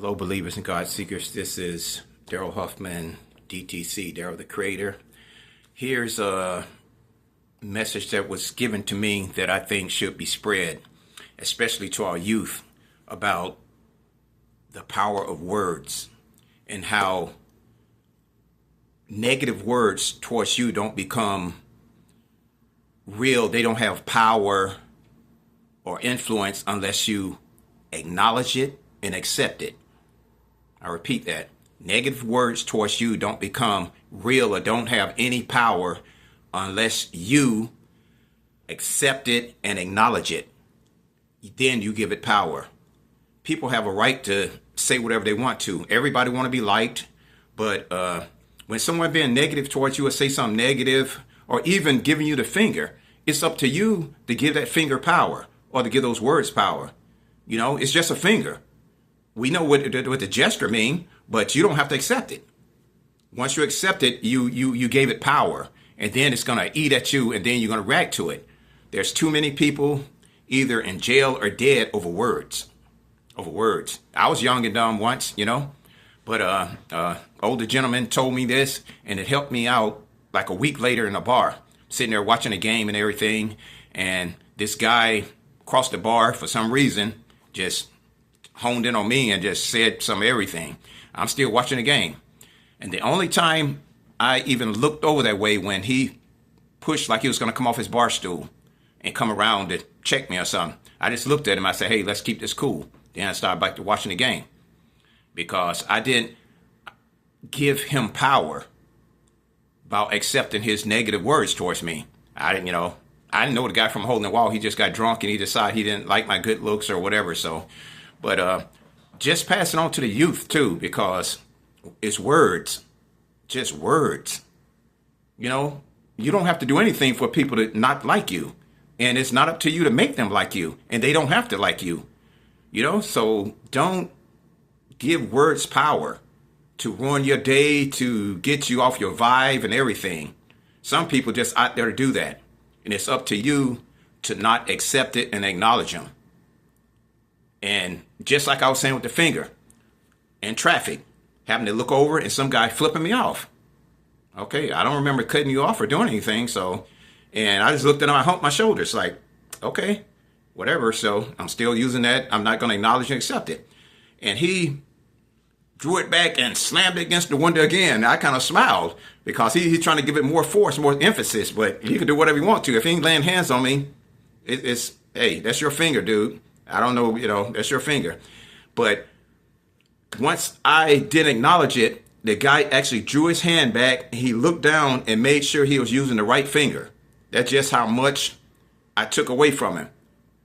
Hello, believers and God seekers. This is Daryl Huffman, DTC, Daryl the Creator. Here's a message that was given to me that I think should be spread, especially to our youth, about the power of words and how negative words towards you don't become real. They don't have power or influence unless you acknowledge it and accept it. I repeat that. Negative words towards you don't become real or don't have any power unless you accept it and acknowledge it. Then you give it power. People have a right to say whatever they want to. Everybody want to be liked, but when someone being negative towards you or say something negative or even giving you the finger, it's up to you to give that finger power or to give those words power. You know, it's just a finger. We know what the gesture mean, but you don't have to accept it. Once you accept it, you gave it power, and then it's going to eat at you, and then you're going to react to it. There's too many people either in jail or dead over words. Over words. I was young and dumb once, you know, but older gentleman told me this, and it helped me out like a week later in a bar, sitting there watching a game and everything, and this guy across the bar for some reason just honed in on me and just said some everything. I'm still watching the game. And the only time I even looked over that way when he pushed like he was going to come off his bar stool and come around to check me or something. I just looked at him. I said, hey, let's keep this cool. Then I started back to watching the game because I didn't give him power about accepting his negative words towards me. I didn't know the guy from holding the wall. He just got drunk and he decided he didn't like my good looks or whatever. So, but just pass it on to the youth too, because it's words, just words. You know, you don't have to do anything for people to not like you, and it's not up to you to make them like you, and they don't have to like you. You know, so don't give words power to ruin your day, to get you off your vibe and everything. Some people just out there to do that, and it's up to you to not accept it and acknowledge them. And just like I was saying with the finger, in traffic, having to look over and some guy flipping me off. Okay, I don't remember cutting you off or doing anything. So, and I just looked at him, I humped my shoulders like, okay, whatever. So I'm still using that. I'm not going to acknowledge and accept it. And he drew it back and slammed it against the window again. I kind of smiled because he's trying to give it more force, more emphasis, but you can do whatever you want to. If he ain't laying hands on me, it's, hey, that's your finger, dude. I don't know, you know, that's your finger. But once I didn't acknowledge it, the guy actually drew his hand back. He looked down and made sure he was using the right finger. That's just how much I took away from him.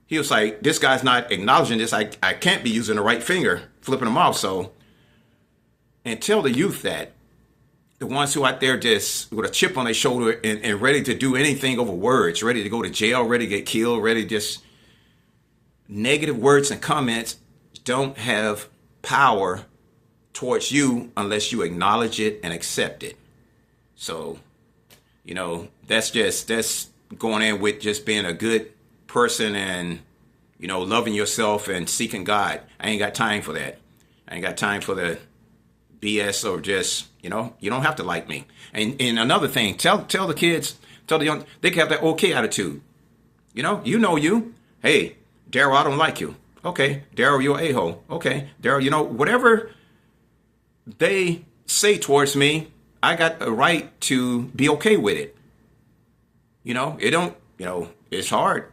He was like, this guy's not acknowledging this. I can't be using the right finger, flipping him off. So, and tell the youth that, the ones who out there just with a chip on their shoulder and ready to do anything over words, ready to go to jail, ready to get killed, ready to just... Negative words and comments don't have power towards you unless you acknowledge it and accept it. So, you know, that's going in with just being a good person and, you know, loving yourself and seeking God. I ain't got time for that. I ain't got time for the BS or just, you know, you don't have to like me. And another thing, tell the kids, tell the young, they can have that okay attitude. You know you. Hey, Daryl, I don't like you. Okay. Daryl, you're an a-hole. Okay. Daryl, you know, whatever they say towards me, I got a right to be okay with it. You know, it don't, you know, it's hard.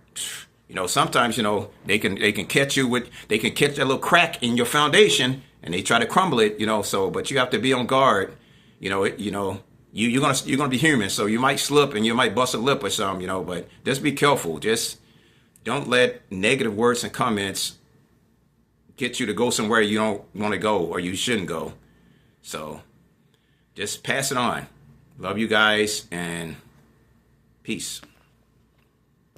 You know, sometimes, you know, they can catch you with, they can catch that little crack in your foundation and they try to crumble it, you know, so, but you have to be on guard. You know, you're going to be human. So you might slip and you might bust a lip or something, you know, but just be careful. Just don't let negative words and comments get you to go somewhere you don't want to go or you shouldn't go. So just pass it on. Love you guys and peace.